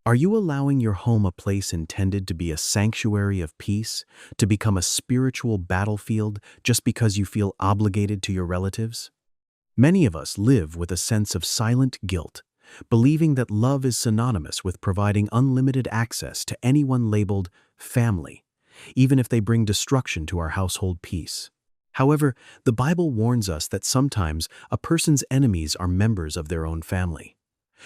Are you allowing your home a place intended to be a sanctuary of peace, to become a spiritual battlefield just because you feel obligated to your relatives? Many of us live with a sense of silent guilt, believing that love is synonymous with providing unlimited access to anyone labeled family, even if they bring destruction to our household peace. However, the Bible warns us that sometimes a person's enemies are members of their own family.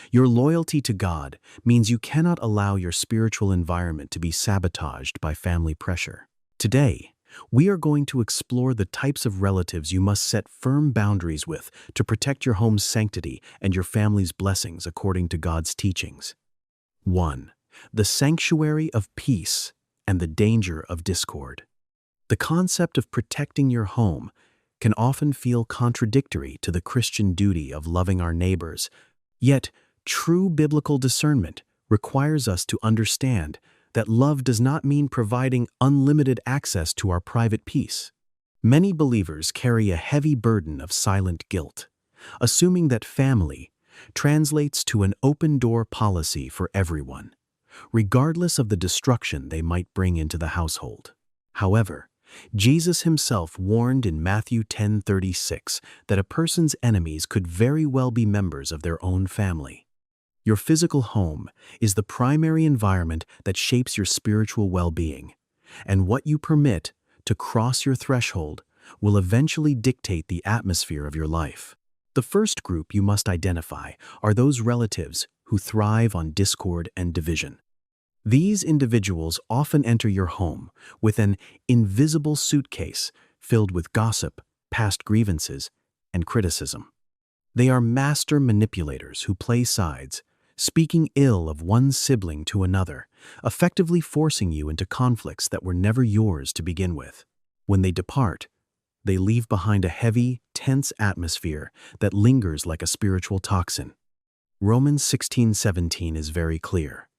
Your loyalty to God means you cannot allow your spiritual environment to be sabotaged by family pressure. Today, we are going to explore the types of relatives you must set firm boundaries with to protect your home's sanctity and your family's blessings according to God's teachings. 1. The sanctuary of peace and the danger of discord. The concept of protecting your home can often feel contradictory to the Christian duty of loving our neighbors. Yet, true biblical discernment requires us to understand that love does not mean providing unlimited access to our private peace. Many believers carry a heavy burden of silent guilt, assuming that family translates to an open-door policy for everyone, regardless of the destruction they might bring into the household. However, Jesus himself warned in Matthew 10:36 that a person's enemies could very well be members of their own family. Your physical home is the primary environment that shapes your spiritual well-being, and what you permit to cross your threshold will eventually dictate the atmosphere of your life. The first group you must identify are those relatives who thrive on discord and division. These individuals often enter your home with an invisible suitcase filled with gossip, past grievances, and criticism. They are master manipulators who play sides, speaking ill of one sibling to another, effectively forcing you into conflicts that were never yours to begin with. When they depart, they leave behind a heavy, tense atmosphere that lingers like a spiritual toxin. Romans 16:17 is very clear.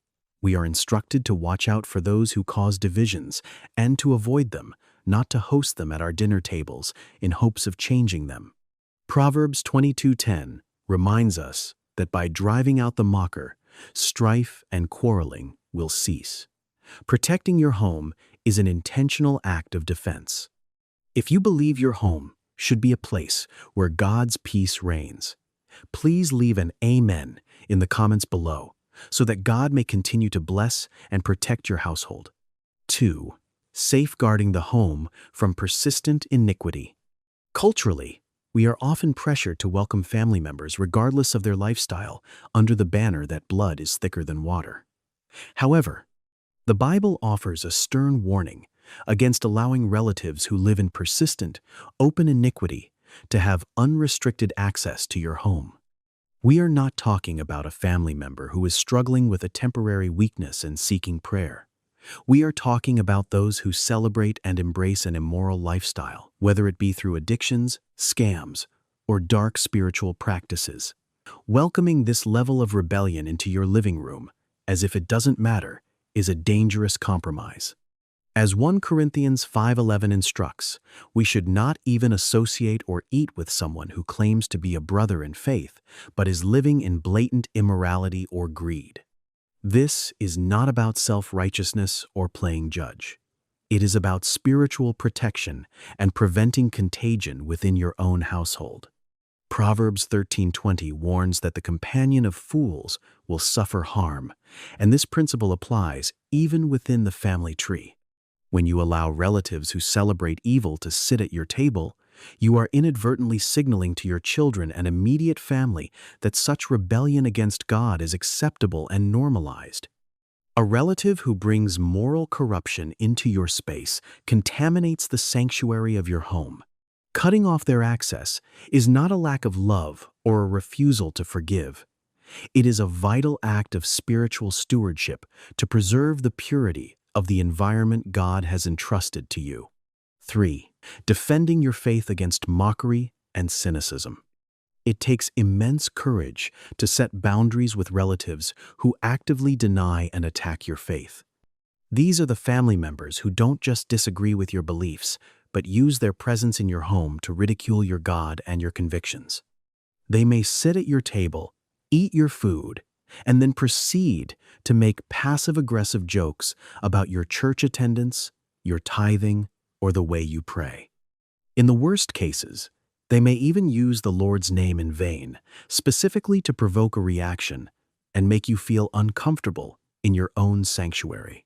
We are instructed to watch out for those who cause divisions and to avoid them, not to host them at our dinner tables in hopes of changing them. Proverbs 22:10 reminds us that by driving out the mocker, strife and quarreling will cease. Protecting your home is an intentional act of defense. If you believe your home should be a place where God's peace reigns, please leave an amen in the comments below so that God may continue to bless and protect your household. 2. Safeguarding the home from persistent iniquity. Culturally, we are often pressured to welcome family members regardless of their lifestyle under the banner that blood is thicker than water. However, the Bible offers a stern warning against allowing relatives who live in persistent, open iniquity to have unrestricted access to your home. We are not talking about a family member who is struggling with a temporary weakness and seeking prayer. We are talking about those who celebrate and embrace an immoral lifestyle, whether it be through addictions, scams, or dark spiritual practices. Welcoming this level of rebellion into your living room, as if it doesn't matter, is a dangerous compromise. As 1 Corinthians 5:11 instructs, we should not even associate or eat with someone who claims to be a brother in faith, but is living in blatant immorality or greed. This is not about self-righteousness or playing judge. It is about spiritual protection and preventing contagion within your own household. Proverbs 13:20 warns that the companion of fools will suffer harm, and this principle applies even within the family tree. When you allow relatives who celebrate evil to sit at your table, you are inadvertently signaling to your children and immediate family that such rebellion against God is acceptable and normalized. A relative who brings moral corruption into your space contaminates the sanctuary of your home. Cutting off their access is not a lack of love or a refusal to forgive. It is a vital act of spiritual stewardship to preserve the purity of the environment God has entrusted to you. 3. Defending your faith against mockery and cynicism. It takes immense courage to set boundaries with relatives who actively deny and attack your faith. These are the family members who don't just disagree with your beliefs, but use their presence in your home to ridicule your God and your convictions. They may sit at your table, eat your food, and then proceed to make passive-aggressive jokes about your church attendance, your tithing, or the way you pray. In the worst cases, they may even use the Lord's name in vain, specifically to provoke a reaction and make you feel uncomfortable in your own sanctuary.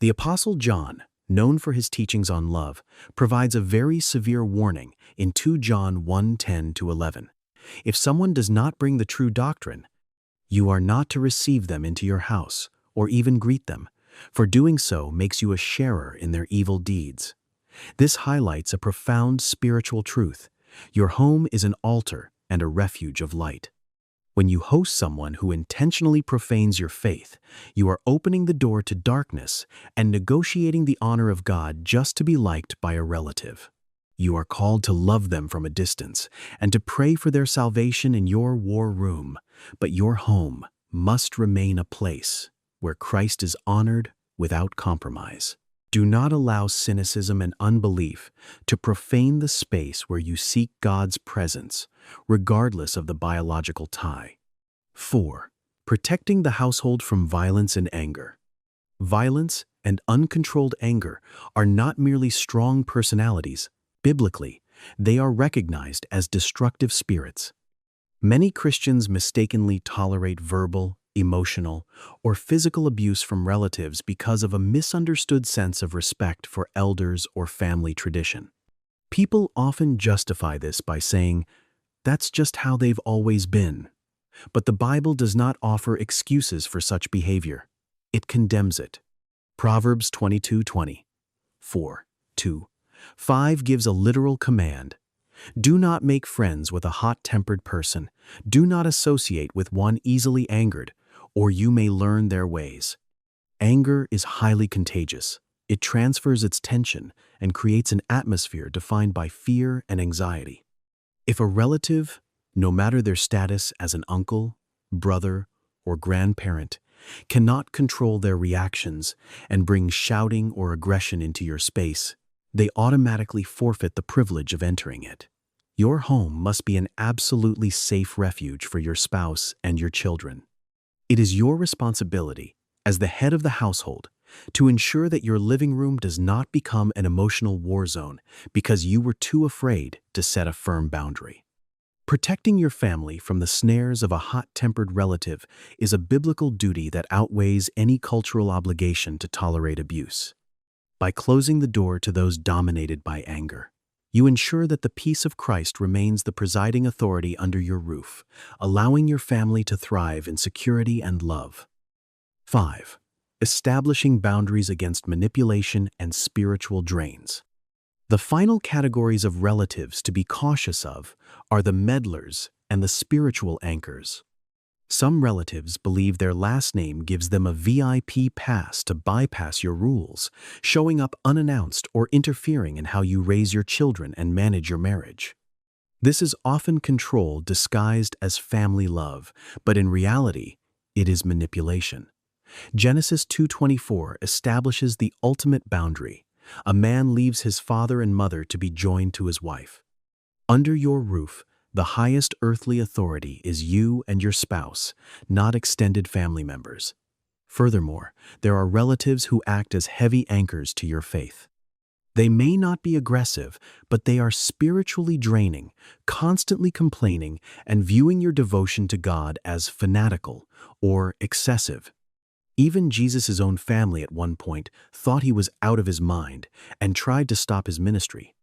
The Apostle John, known for his teachings on love, provides a very severe warning in 2 John 1:10-11. If someone does not bring the true doctrine, you are not to receive them into your house or even greet them, for doing so makes you a sharer in their evil deeds. This highlights a profound spiritual truth. Your home is an altar and a refuge of light. When you host someone who intentionally profanes your faith, you are opening the door to darkness and negotiating the honor of God just to be liked by a relative. You are called to love them from a distance and to pray for their salvation in your war room, but your home must remain a place where Christ is honored without compromise. Do not allow cynicism and unbelief to profane the space where you seek God's presence, regardless of the biological tie. 4. Protecting the household from violence and anger. Violence and uncontrolled anger are not merely strong personalities. Biblically, they are recognized as destructive spirits. Many Christians mistakenly tolerate verbal, emotional, or physical abuse from relatives because of a misunderstood sense of respect for elders or family tradition. People often justify this by saying, "That's just how they've always been." But the Bible does not offer excuses for such behavior. It condemns it. Proverbs 22:20. 4:2. 5 gives a literal command. Do not make friends with a hot-tempered person. Do not associate with one easily angered, or you may learn their ways. Anger is highly contagious. It transfers its tension and creates an atmosphere defined by fear and anxiety. If a relative, no matter their status as an uncle, brother, or grandparent, cannot control their reactions and bring shouting or aggression into your space, they automatically forfeit the privilege of entering it. Your home must be an absolutely safe refuge for your spouse and your children. It is your responsibility, as the head of the household, to ensure that your living room does not become an emotional war zone because you were too afraid to set a firm boundary. Protecting your family from the snares of a hot-tempered relative is a biblical duty that outweighs any cultural obligation to tolerate abuse. By closing the door to those dominated by anger, you ensure that the peace of Christ remains the presiding authority under your roof, allowing your family to thrive in security and love. 5. Establishing boundaries against manipulation and spiritual drains. The final categories of relatives to be cautious of are the meddlers and the spiritual anchors. Some relatives believe their last name gives them a VIP pass to bypass your rules, showing up unannounced or interfering in how you raise your children and manage your marriage. This is often control disguised as family love, but in reality, it is manipulation. Genesis 2:24 establishes the ultimate boundary. A man leaves his father and mother to be joined to his wife. Under your roof, the highest earthly authority is you and your spouse, not extended family members. Furthermore, there are relatives who act as heavy anchors to your faith. They may not be aggressive, but they are spiritually draining, constantly complaining, and viewing your devotion to God as fanatical or excessive. Even Jesus' own family at one point thought he was out of his mind and tried to stop his ministry.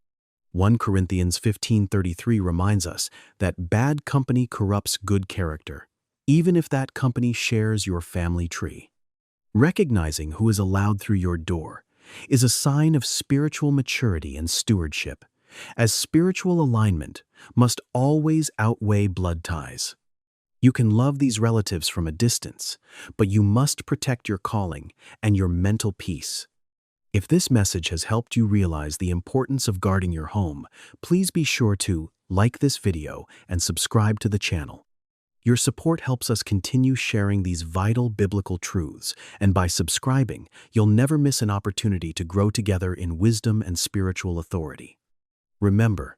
1 Corinthians 15:33 reminds us that bad company corrupts good character, even if that company shares your family tree. Recognizing who is allowed through your door is a sign of spiritual maturity and stewardship, as spiritual alignment must always outweigh blood ties. You can love these relatives from a distance, but you must protect your calling and your mental peace. If this message has helped you realize the importance of guarding your home, please be sure to like this video and subscribe to the channel. Your support helps us continue sharing these vital biblical truths, and by subscribing, you'll never miss an opportunity to grow together in wisdom and spiritual authority. Remember,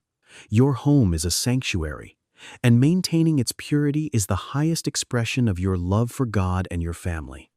your home is a sanctuary, and maintaining its purity is the highest expression of your love for God and your family.